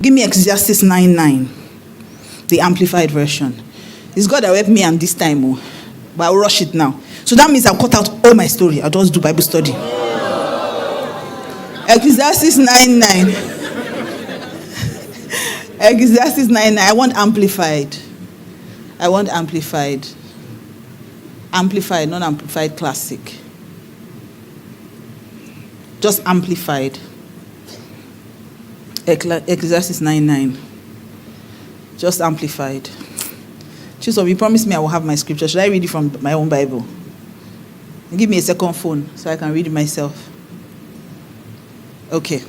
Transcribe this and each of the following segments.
Give me Ecclesiastes 9:9, the Amplified Version. It's God that helped me and this time, but I'll rush it now. So that means I'll cut out all my story. I'll just do Bible study. Ecclesiastes 9:9. Ecclesiastes 9:9. I want amplified. Amplified, not amplified classic. Just amplified. Ecclesiastes 9:9. Just amplified. Chisom, you promised me I will have my scripture. Should I read it from my own Bible? Give me a second phone so I can read it myself. Okay.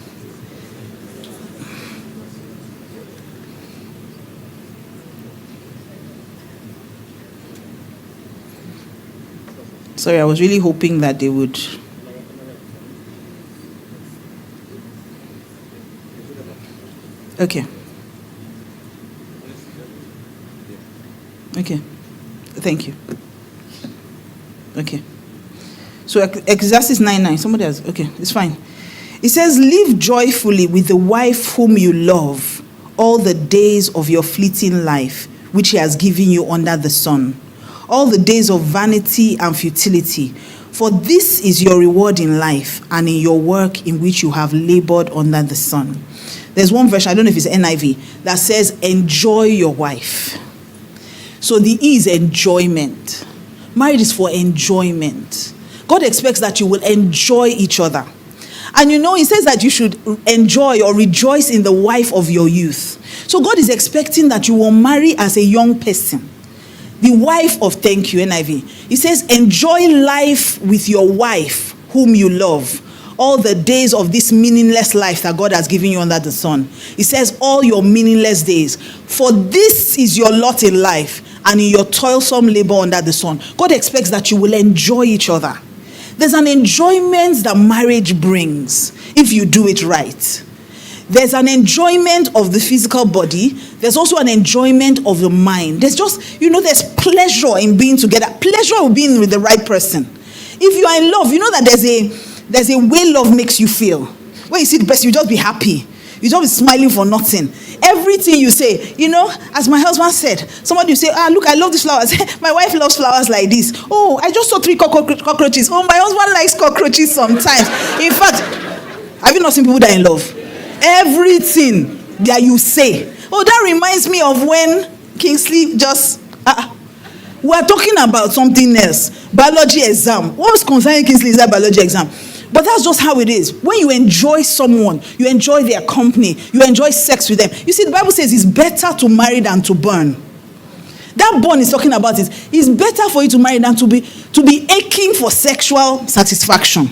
Sorry, I was really hoping that they would. Okay. Okay. Thank you. Okay. So Ecclesiastes 9:9. Somebody else. Okay, it's fine. It says, live joyfully with the wife whom you love all the days of your fleeting life, which he has given you under the sun. All the days of vanity and futility. For this is your reward in life and in your work in which you have labored under the sun. There's one version, I don't know if it's NIV, that says, enjoy your wife. So the E is enjoyment. Marriage is for enjoyment. God expects that you will enjoy each other. And he says that you should enjoy or rejoice in the wife of your youth. So God is expecting that you will marry as a young person. The wife of, thank you, NIV. He says, enjoy life with your wife whom you love. All the days of this meaningless life that God has given you under the sun. He says, all your meaningless days. For this is your lot in life and in your toilsome labor under the sun. God expects that you will enjoy each other. There's an enjoyment that marriage brings if you do it right. There's an enjoyment of the physical body. There's also an enjoyment of the mind. There's just, there's pleasure in being together. Pleasure of being with the right person. If you are in love, you know that there's a way love makes you feel. When you see the person, you just be happy. You just be smiling for nothing. Everything you say, as my husband said, somebody will say, look, I love these flowers. My wife loves flowers like this. Oh, I just saw 3 cockroaches. Oh, my husband likes cockroaches sometimes. In fact, have you not seen people that are in love? Everything that you say. Oh, that reminds me of when Kingsley just... we're talking about something else. Biology exam. What was concerning Kingsley is that biology exam. But that's just how it is. When you enjoy someone, you enjoy their company, you enjoy sex with them. You see, the Bible says it's better to marry than to burn. That burn is talking about it. It's better for you to marry than to be aching for sexual satisfaction.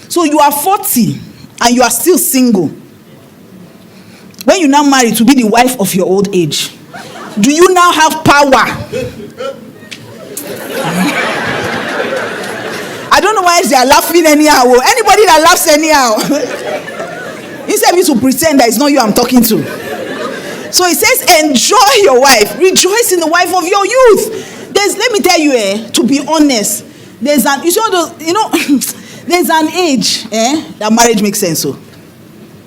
So you are 40 and you are still single. When you now marry to be the wife of your old age, do you now have power? I don't know why they are laughing anyhow. Anybody that laughs anyhow. Instead of you to pretend that it's not you I'm talking to. So it says, enjoy your wife. Rejoice in the wife of your youth. Let me tell you, to be honest, there's an age that marriage makes sense. So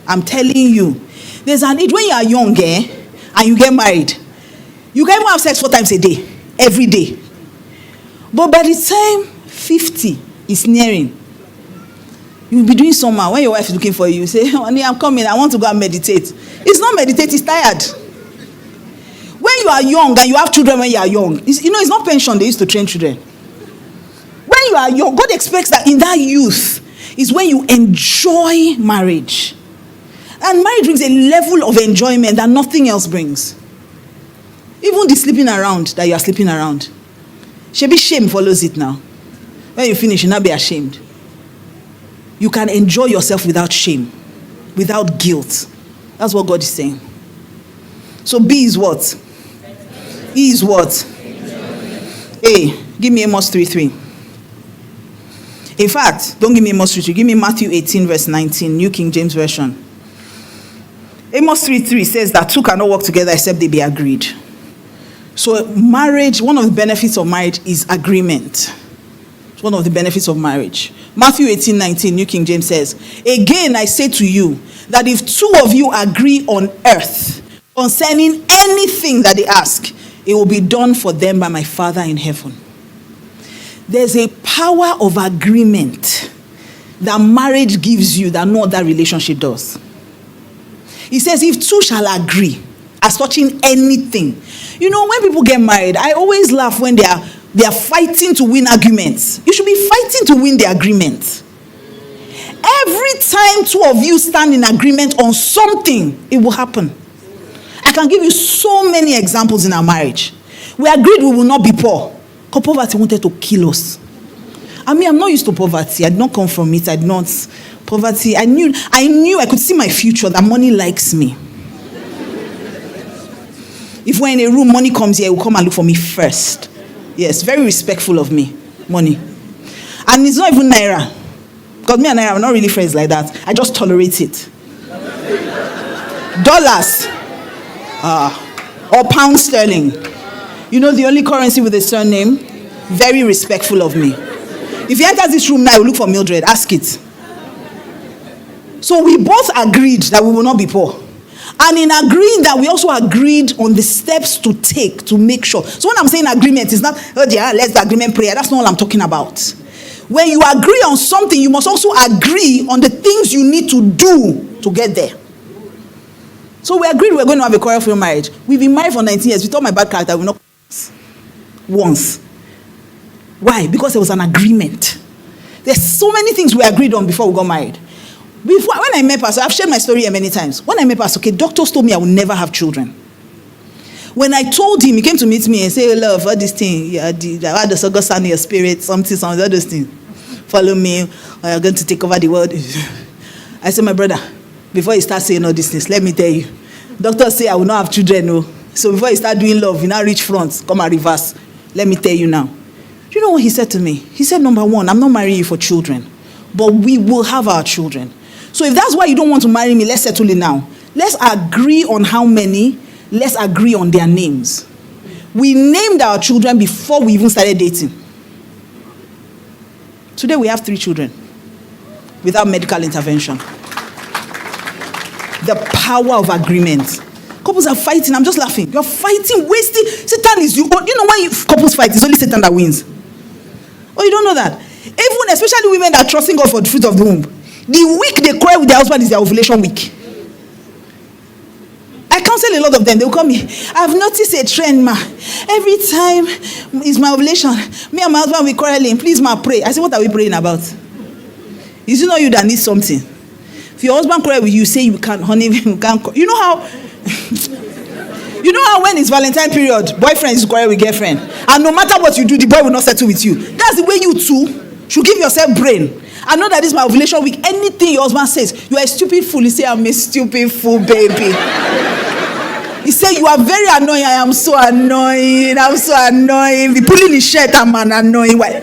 I'm telling you, there's an age when you are young and you get married. You can even have sex 4 times a day, every day. But by the time 50 is nearing, you'll be doing somehow. When your wife is looking for you, you say, honey, I'm coming, I want to go and meditate. It's not meditate, it's tired. When you are young and you have children when you are young, it's not pension they used to train children. When you are young, God expects that in that youth is when you enjoy marriage. And marriage brings a level of enjoyment that nothing else brings. Even the sleeping around that you are sleeping around. Shame follows it now. When you finish, you'll not be ashamed. You can enjoy yourself without shame, without guilt. That's what God is saying. So B is what? E is what? A. Give me Amos 3:3. In fact, don't give me Amos 3:3. Give me Matthew 18 verse 19, New King James Version. Amos 3:3 says that two cannot work together except they be agreed. So marriage, one of the benefits of marriage is agreement. One of the benefits of marriage. Matthew 18:19, New King James says, again I say to you, that if two of you agree on earth concerning anything that they ask, it will be done for them by my Father in heaven. There's a power of agreement that marriage gives you that no other relationship does. He says, if two shall agree as touching anything. You know, when people get married, I always laugh when they are fighting to win arguments. You should be fighting to win the agreement. Every time two of you stand in agreement on something, it will happen. I can give you so many examples in our marriage. We agreed we will not be poor, because poverty wanted to kill us. I mean, I'm not used to poverty. I did not come from it. Poverty. I knew I could see my future, that money likes me. If we're in a room, money comes here, it will come and look for me first. Yes, very respectful of me. Money. And it's not even naira. Because me and naira are not really friends like that. I just tolerate it. Dollars. Or pound sterling. You know the only currency with a surname? Very respectful of me. If he enters this room now, he will look for Mildred. Ask it. So we both agreed that we will not be poor. And in agreeing that, we also agreed on the steps to take to make sure. So when I'm saying agreement, it's not, oh yeah, let's the agreement prayer. That's not what I'm talking about. When you agree on something, you must also agree on the things you need to do to get there. So we agreed we're going to have a quarrel-free marriage. We've been married for 19 years. We thought my bad character will not once. Why? Because there was an agreement. There's so many things we agreed on before we got married. When I met Pastor, I've shared my story here many times. When I met Pastor, doctors told me I would never have children. When I told him, he came to meet me and say, love, all this thing, I had the God sound in your spirit, something, all those things. Follow me, or you're going to take over the world. I said, my brother, before you start saying all these things, let me tell you. Doctors say I will not have children, no. So before you start doing love, you now reach front, come and reverse. Let me tell you now. You know what he said to me? He said, number one, I'm not marrying you for children, but we will have our children. So if that's why you don't want to marry me, let's settle it now. Let's agree on how many. Let's agree on their names. We named our children before we even started dating. Today we have 3 children without medical intervention. The power of agreement. Couples are fighting. I'm just laughing. You're fighting, wasting. Satan is you. You know when couples fight, it's only Satan that wins. Oh, you don't know that? Even especially women that are trusting God for the fruit of the womb. The week they quarrel with their husband is their ovulation week. I counsel a lot of them. They will call me. I've noticed a trend, ma. Every time it's my ovulation, me and my husband will quarreling. Please, ma, pray. I say, what are we praying about? Is it not you that needs something? If your husband quarrel with you, say you can't, honey, you can't. You know how? You know how when it's Valentine period, boyfriends quarrel with girlfriend, and no matter what you do, the boy will not settle with you. That's the way you two should give yourself brain. I know that this is my ovulation week. Anything your husband says, you are a stupid fool. He say, I'm a stupid fool, baby. He say, you are very annoying. I am so annoying. I'm so annoying. Be pulling his shirt, I'm an annoying. Why?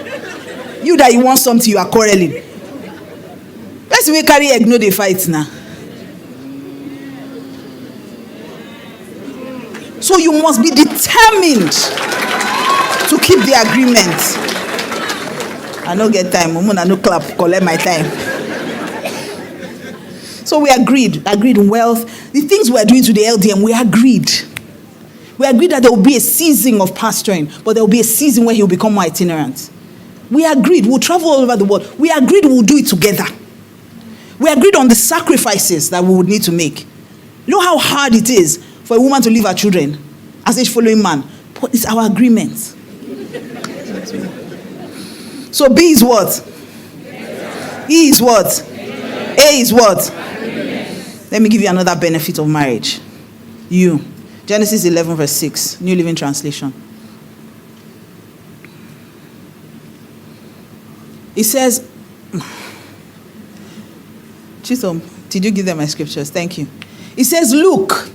You that you want something, you are quarreling. Let's we carry egg, no they fight now. So you must be determined to keep the agreement. I don't get time. I no clap, collect my time. So we agreed in wealth. The things we are doing to the LDM, we agreed. We agreed that there will be a season of pastoring, but there will be a season where he will become more itinerant. We agreed we'll travel all over the world. We agreed we'll do it together. We agreed on the sacrifices that we would need to make. You know how hard it is for a woman to leave her children as a following man? But it's our agreement. So B is what? E is what? A is what? Let me give you another benefit of marriage. You. Genesis 11 verse 6. New Living Translation. It says, Chisom, did you give them my scriptures? Thank you. It says, look,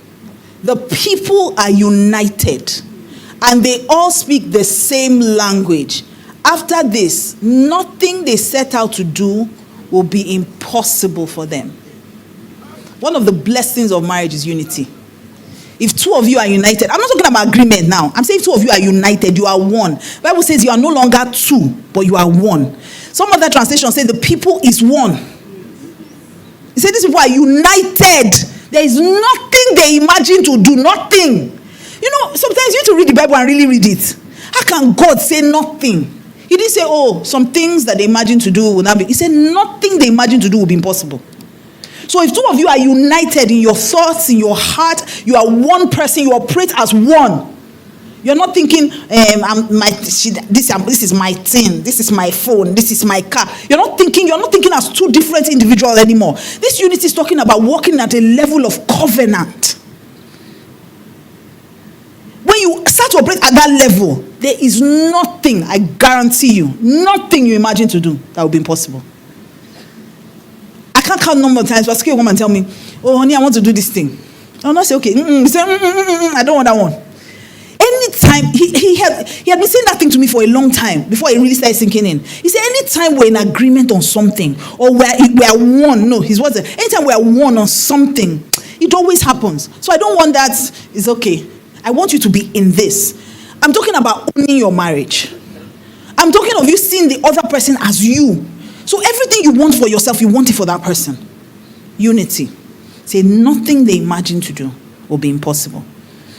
the people are united and they all speak the same language. After this, nothing they set out to do will be impossible for them. One of the blessings of marriage is unity. If two of you are united, I'm not talking about agreement now. I'm saying if two of you are united, you are one. The Bible says you are no longer two, but you are one. Some other translations say the people is one. He said these people are united. There is nothing they imagine to do. Nothing. You know, sometimes you need to read the Bible and really read it. How can God say nothing? He didn't say, oh, some things that they imagine to do will not be. He said nothing they imagine to do will be impossible. So if two of you are united in your thoughts, in your heart, you are one person, you operate as one. You're not thinking, this is my thing, this is my phone, this is my car. You're not thinking as two different individuals anymore. This unity is talking about walking at a level of covenant. When you start to operate at that level, there is nothing, I guarantee you, nothing you imagine to do that will be impossible. I can't count number of times, but a woman tell me, oh honey, I want to do this thing. I'll not say, okay, say, I don't want that one. Anytime, he had been saying that thing to me for a long time, before it really started sinking in. He said, anytime we're in agreement on something, or we are one, no, his words, anytime we are one on something, it always happens. So I don't want that, it's okay. I want you to be in this. I'm talking about owning your marriage. I'm talking of you seeing the other person as you. So everything you want for yourself, you want it for that person. Unity. Say nothing they imagine to do will be impossible.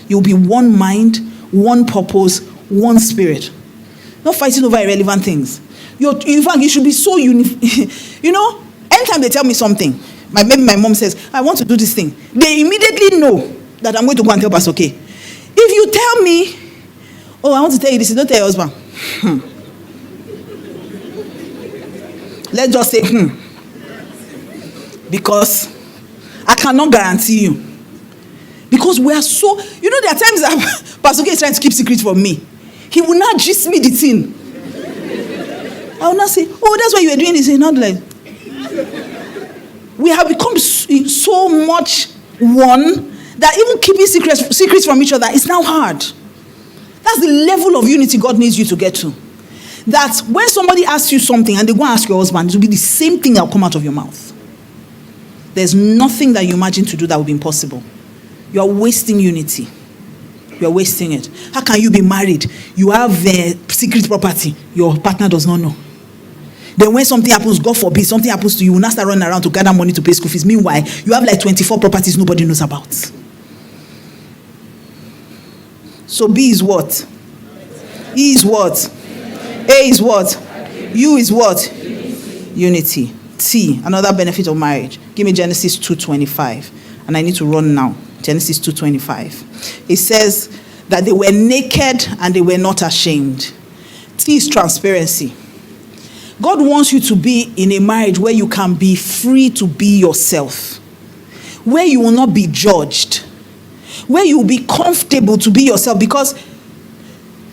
You'll be one mind, one purpose, one spirit. Not fighting over irrelevant things. In fact, you should be so you know, anytime they tell me something, maybe my mom says, I want to do this thing. They immediately know that I'm going to go and tell Pastor K. If you tell me, oh, I want to tell you this, don't tell your husband. Let's just say, because I cannot guarantee you. Because we are so, you know, there are times that Pastor K is trying to keep secrets from me. He will not gist me the thing. I will not say, oh, that's why you were doing this. Not like, we have become so much one that even keeping secrets from each other is now hard. That's the level of unity God needs you to get to. That when somebody asks you something and they go and ask your husband, it will be the same thing that will come out of your mouth. There's nothing that you imagine to do that will be impossible. You are wasting unity. You are wasting it. How can you be married? You have secret property. Your partner does not know. Then when something happens, God forbid, something happens to you, you will not start running around to gather money to pay school fees. Meanwhile, you have like 24 properties nobody knows about. So B is what? E is what? A is what? U is what? Unity. T, another benefit of marriage. Give me Genesis 2:25. And I need to run now. Genesis 2:25. It says that they were naked and they were not ashamed. T is transparency. God wants you to be in a marriage where you can be free to be yourself. Where you will not be judged. Where you will be comfortable to be yourself because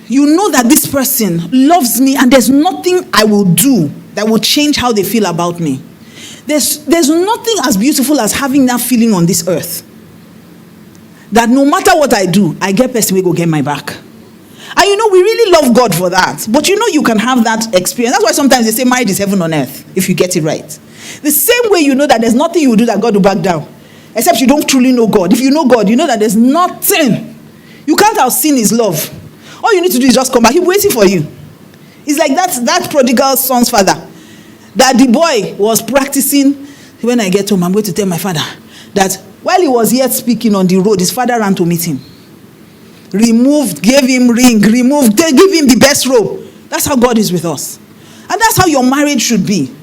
you know that this person loves me and there's nothing I will do that will change how they feel about me. There's nothing as beautiful as having that feeling on this earth. That no matter what I do, I get person will go get my back. And you know, we really love God for that. But you know, you can have that experience. That's why sometimes they say marriage is heaven on earth, if you get it right. The same way you know that there's nothing you will do that God will back down. Except you don't truly know God. If you know God, you know that there's nothing. You can't outseen his love. All you need to do is just come back. He's waiting for you. It's like that prodigal son's father. That the boy was practicing. When I get home, I'm going to tell my father that while he was yet speaking on the road, his father ran to meet him. Removed, gave him ring, removed, give him the best robe. That's how God is with us. And that's how your marriage should be.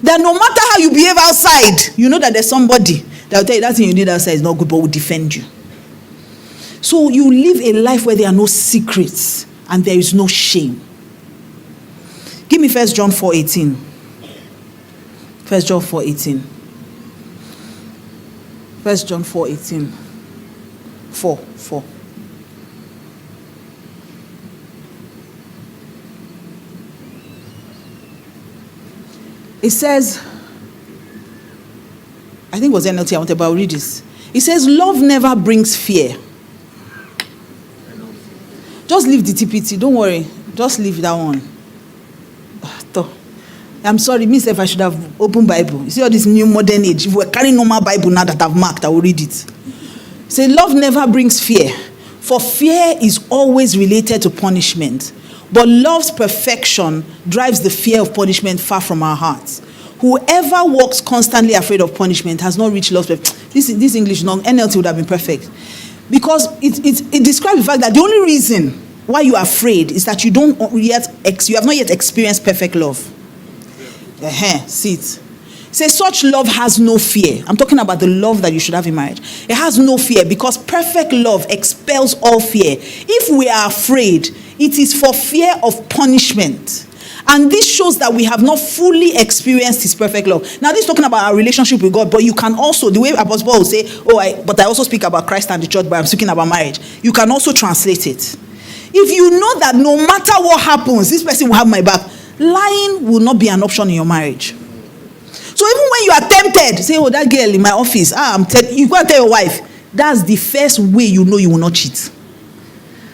That no matter how you behave outside, you know that there's somebody that will tell you that thing you did outside is not good, but will defend you. So you live a life where there are no secrets and there is no shame. Give me 1 John 4:18. 1 John 4:18. 1 John 4:18. 4. It says, I think it was NLT I wanted, but I'll read this. It says, love never brings fear. Just leave the TPT, don't worry. Just leave that one. I'm sorry, if I should have opened Bible. You see all this new modern age. If we're carrying normal Bible now that I've marked, I will read it. Say, love never brings fear, for fear is always related to punishment. But love's perfection drives the fear of punishment far from our hearts. Whoever walks constantly afraid of punishment has not reached love's perfection. This English, NLT would have been perfect. Because it describes the fact that the only reason why you are afraid is that you have not yet experienced perfect love. See it. Say, such love has no fear. I'm talking about the love that you should have in marriage. It has no fear because perfect love expels all fear. If we are afraid, it is for fear of punishment. And this shows that we have not fully experienced his perfect love. Now, this is talking about our relationship with God, but you can also, the way Apostle Paul will say, but I also speak about Christ and the church, but I'm speaking about marriage. You can also translate it. If you know that no matter what happens, this person will have my back, lying will not be an option in your marriage. So even when you are tempted, say, that girl in my office, you go and tell your wife, that's the first way you know you will not cheat.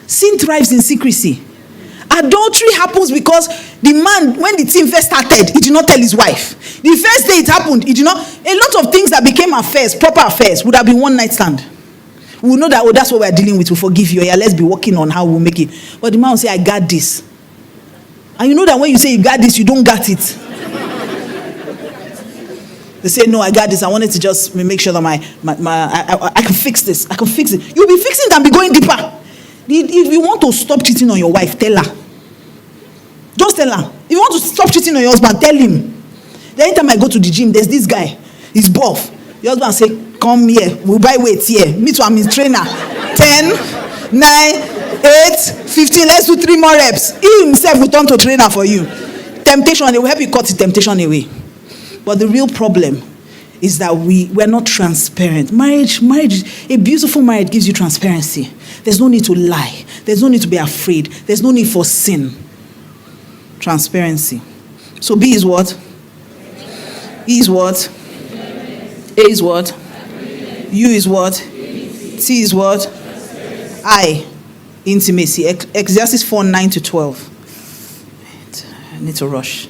Sin thrives in secrecy. Adultery happens because the man, when the thing first started, he did not tell his wife. The first day it happened, he did not. A lot of things that became affairs, proper affairs, would have been one night stand. We will know that, that's what we're dealing with. We'll forgive you. Yeah, let's be working on how we'll make it. But the man will say, I got this. And you know that when you say you got this, you don't got it. They say, no, I got this. I wanted to just make sure that I can fix this. I can fix it. You'll be fixing it and be going deeper. If you want to stop cheating on your wife, tell her. Just tell her. If you want to stop cheating on your husband, tell him. The anytime I go to the gym, there's this guy. He's buff. Your husband say, come here. We'll buy weights here. Me too, I'm his trainer. 10, 9, 8, 15. Let's do 3 more reps. He himself will turn to trainer for you. Temptation, they will help you cut the temptation away. But the real problem is that we're not transparent. Marriage, a beautiful marriage gives you transparency. There's no need to lie. There's no need to be afraid. There's no need for sin. Transparency. So B is what? E is what? A is what? U is what? T is what? I, intimacy. Ecclesiastes 4:9-12. I need to rush.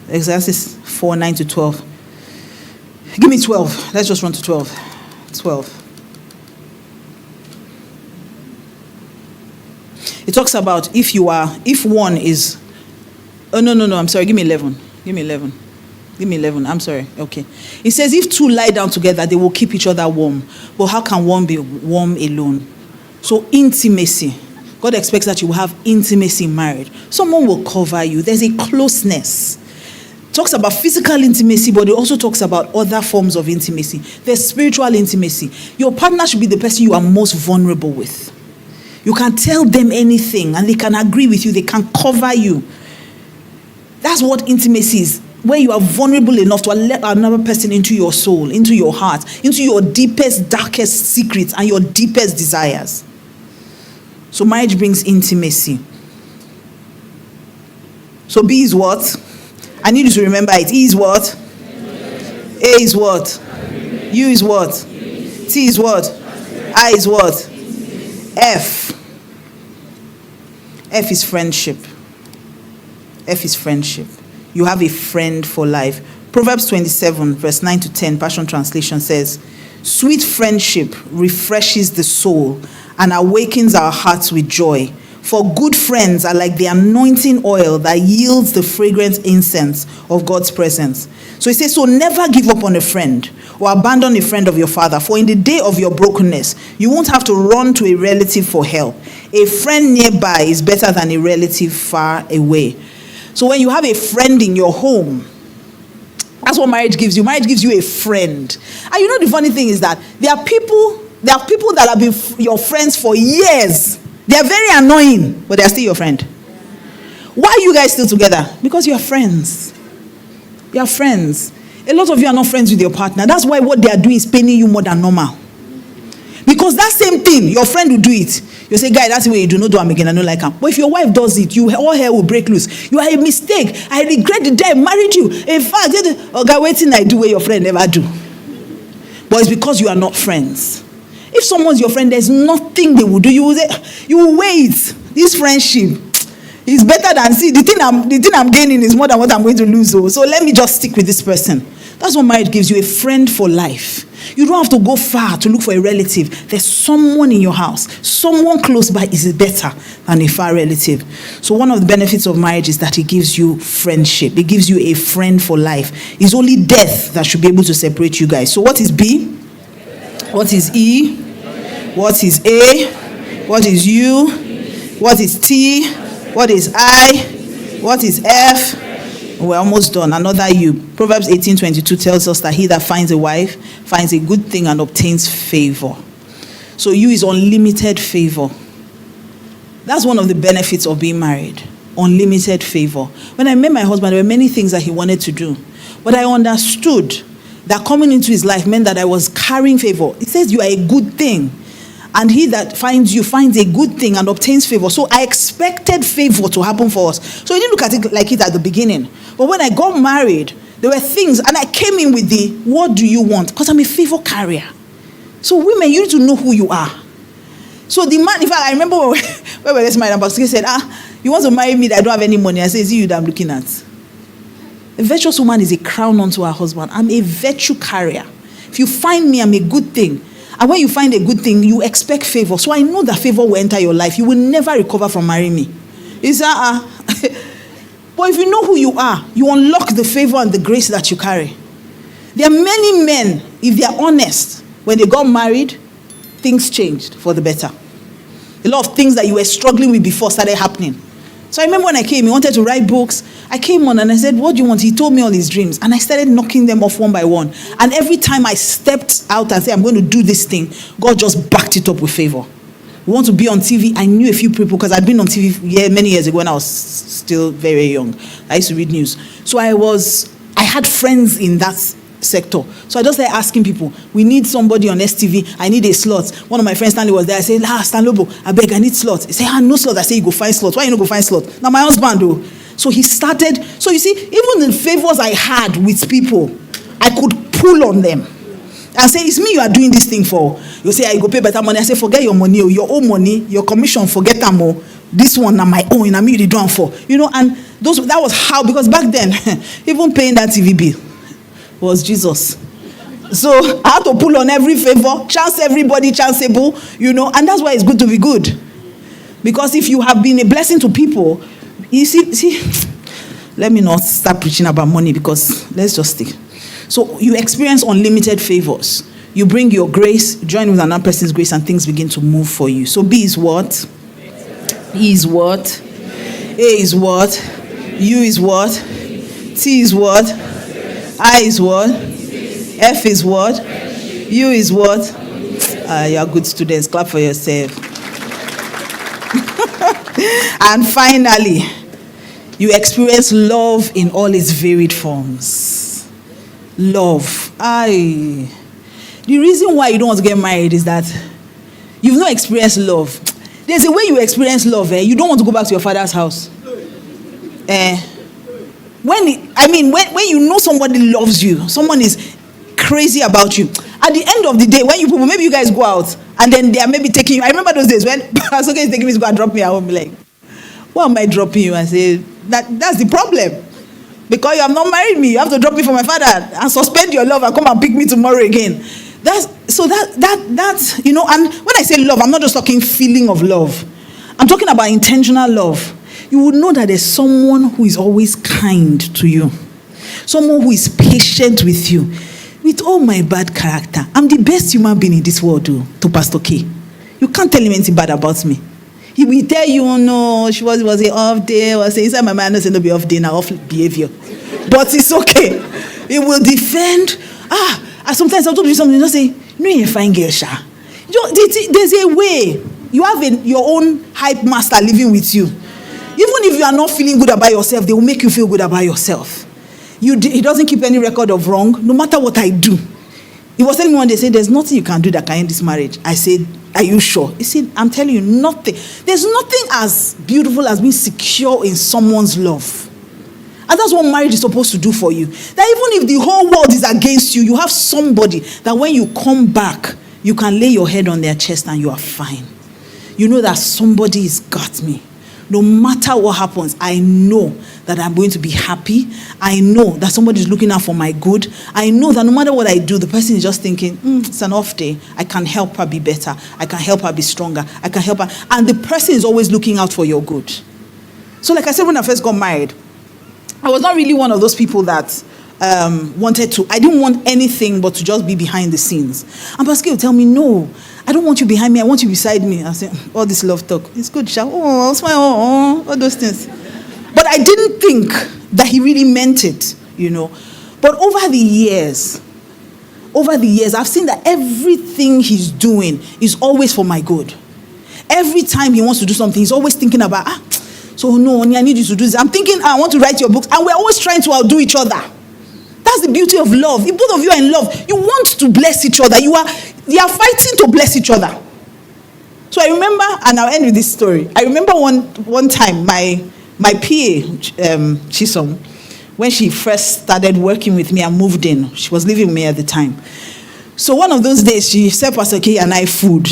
Ecclesiastes 4:9-12. Give me 12. Let's just run to 12. 12. It talks about if one is. Oh, no, I'm sorry. Give me 11. I'm sorry. Okay. It says, if two lie down together, they will keep each other warm. But how can one be warm alone? So intimacy. God expects that you will have intimacy in marriage. Someone will cover you. There's a closeness. It talks about physical intimacy, but it also talks about other forms of intimacy. There's spiritual intimacy. Your partner should be the person you are most vulnerable with. You can tell them anything and they can agree with you. They can cover you. That's what intimacy is. Where you are vulnerable enough to let another person into your soul, into your heart, into your deepest, darkest secrets and your deepest desires. So marriage brings intimacy. So B is what? I need you to remember it. E is what? A is what? U is what? T is what? I is what? F. F is friendship. F is friendship. You have a friend for life. Proverbs 27, verse 9-10, Passion Translation says, sweet friendship refreshes the soul and awakens our hearts with joy. For good friends are like the anointing oil that yields the fragrant incense of God's presence. So he says, so never give up on a friend or abandon a friend of your father. For in the day of your brokenness, you won't have to run to a relative for help. A friend nearby is better than a relative far away. So when you have a friend in your home, that's what marriage gives you. Marriage gives you a friend. And you know the funny thing is that there are people that have been your friends for years. They are very annoying, but they are still your friend. Why are you guys still together? Because you are friends. You are friends. A lot of you are not friends with your partner. That's why what they are doing is paining you more than normal. Because that same thing, your friend will do it. You say, guy, that's the way you do not do am again. I don't like him. But if your wife does it, all hell will break loose. You are a mistake. I regret the day I married you. In fact, guy, waiting I do where your friend never do. But it's because you are not friends. If someone's your friend, there's nothing they will do. You will say, you will wait. This friendship is better than, see, the thing I'm gaining is more than what I'm going to lose. So let me just stick with this person. That's what marriage gives you, a friend for life. You don't have to go far to look for a relative. There's someone in your house. Someone close by is better than a far relative. So one of the benefits of marriage is that it gives you friendship. It gives you a friend for life. It's only death that should be able to separate you guys. So what is B? What is E? What is A? What is U? What is T? What is I? What is F? We're almost done. Another U. Proverbs 18:22 tells us that he that finds a wife finds a good thing and obtains favor. So U is unlimited favor. That's one of the benefits of being married. Unlimited favor. When I met my husband, there were many things that he wanted to do. But I understood that coming into his life meant that I was carrying favor. It says you are a good thing. And he that finds you finds a good thing and obtains favor. So I expected favor to happen for us. So I didn't look at it like it at the beginning. But when I got married, there were things, and I came in with the, what do you want? Because I'm a favor carrier. So women, you need to know who you are. So the man, in fact, I remember when we were married, and Pastor said, you want to marry me that I don't have any money? I said, is it you that I'm looking at? A virtuous woman is a crown unto her husband. I'm a virtue carrier. If you find me, I'm a good thing. And when you find a good thing, you expect favor. So I know that favor will enter your life. You will never recover from marrying me. Is that But if you know who you are, you unlock the favor and the grace that you carry. There are many men, if they are honest, when they got married, things changed for the better. A lot of things that you were struggling with before started happening. So I remember when I came, he wanted to write books. I came on and I said, what do you want? He told me all his dreams. And I started knocking them off one by one. And every time I stepped out and said, I'm going to do this thing, God just backed it up with favor. We want to be on TV. I knew a few people because I'd been on TV many years ago when I was still very young. I used to read news. So I had friends in that sector. So I just started asking people, we need somebody on STV. I need a slot. One of my friends, Stanley, was there. I said, Stanlobo, I beg, I need slot. He said, no slot. I said, you go find slot. Why you not go find slot? Now my husband, though. So he started. So you see, even the favors I had with people, I could pull on them and say, it's me you are doing this thing for. You say, I go pay better money. I say, forget your money, your own money, your commission, forget them more. This one are my own, I'm really doing for. And that was how, because back then, even paying that TV bill was Jesus. So I had to pull on every favor, chance everybody chanceable, and that's why it's good to be good. Because if you have been a blessing to people, you see, let me not start preaching about money because let's just stick. So you experience unlimited favors. You bring your grace, join with another person's grace, and things begin to move for you. So B is what? E is what? A is what? U is what? T is what? I is what? F is what? U is what? You are good students. Clap for yourself. And finally, you experience love in all its varied forms. Love. The reason why you don't want to get married is that you've not experienced love. There's a way you experience love. You don't want to go back to your father's house. When you know somebody loves you, someone is crazy about you. At the end of the day, when maybe you guys go out and then they are maybe taking you. I remember those days when Pastor is taking me to go and drop me at home. Like, why am I dropping you? I say that's the problem. Because you have not married me, you have to drop me for my father and suspend your love and come and pick me tomorrow again. That's and when I say love, I'm not just talking feeling of love. I'm talking about intentional love. You would know that there's someone who is always kind to you. Someone who is patient with you. With all my bad character, I'm the best human being in this world, to Pastor K. You can't tell him anything bad about me. He will tell you, no, she was an off day. Was inside my mind, no be off day, now off behavior. But it's okay. He will defend. And sometimes I'll talk to you something, just say, no, you're a fine girl, Sha. There's a way. You have your own hype master living with you. Even if you are not feeling good about yourself, they will make you feel good about yourself. He doesn't keep any record of wrong, no matter what I do. He was telling me one day, there's nothing you can do that can end this marriage. I said, are you sure? He said, I'm telling you, nothing. There's nothing as beautiful as being secure in someone's love. And that's what marriage is supposed to do for you. That even if the whole world is against you, you have somebody that when you come back, you can lay your head on their chest and you are fine. You know that somebody has got me. no matter what happens, I know that I'm going to be happy. I know that somebody is looking out for my good. I know that no matter what I do, the person is just thinking, it's an off day. I can help her be better. I can help her be stronger. I can help her. And the person is always looking out for your good. So like I said, when I first got married, I was not really one of those people that I didn't want anything but to just be behind the scenes. And Pascal would tell me, no, I don't want you behind me. I want you beside me. I said, all this love talk, it's good, Sha. Oh, I'll smile, all those things. But I didn't think that he really meant it, But over the years, I've seen that everything he's doing is always for my good. Every time he wants to do something, he's always thinking about, so no, honey, I need you to do this. I'm thinking, I want to write your books. And we're always trying to outdo each other. That's the beauty of love. If both of you are in love, you want to bless each other. You are fighting to bless each other. So I remember, and I'll end with this story. I remember one time, my PA, Chisom, when she first started working with me and moved in, she was living with me at the time. So one of those days, she served Pastor K and I food.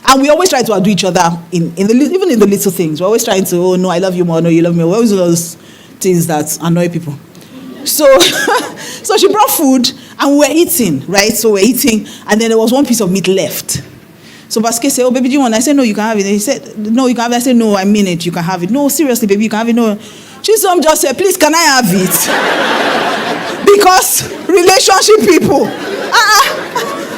And we always try to outdo each other, even in the little things. We're always trying to, oh, no, I love you more, no, you love me more. Always those things that annoy people. So she brought food, and we're eating, right? So we're eating, and then there was one piece of meat left. So Basque said, oh, baby, do you want? I said, no, you can have it. And he said, no, you can have it. I said, no, I mean it, you can have it. No, seriously, baby, you can have it. No. Chisom just said, please, can I have it? Because relationship people.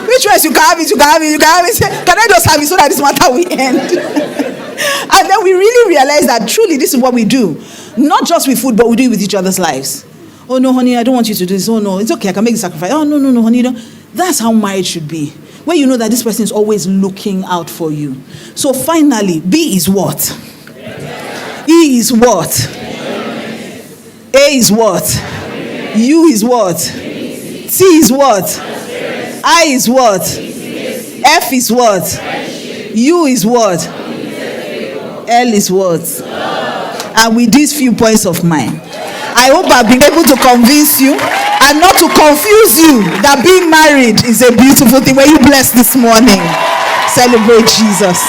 Which ways you can have it, you can have it, you can have it. Can I just have it so that this matter will end? And then we really realized that truly this is what we do. Not just with food, but we do it with each other's lives. Oh, no, honey, I don't want you to do this. Oh, no, it's okay, I can make the sacrifice. Oh, no, honey, don't. That's how marriage should be. Where you know that this person is always looking out for you. So finally, B is what? E is what? A is what? U is what? T is what? I is what? F is what? U is what? L is what? And with these few points of mine, I hope I've been able to convince you and not to confuse you that being married is a beautiful thing. Were you blessed this morning? Celebrate Jesus.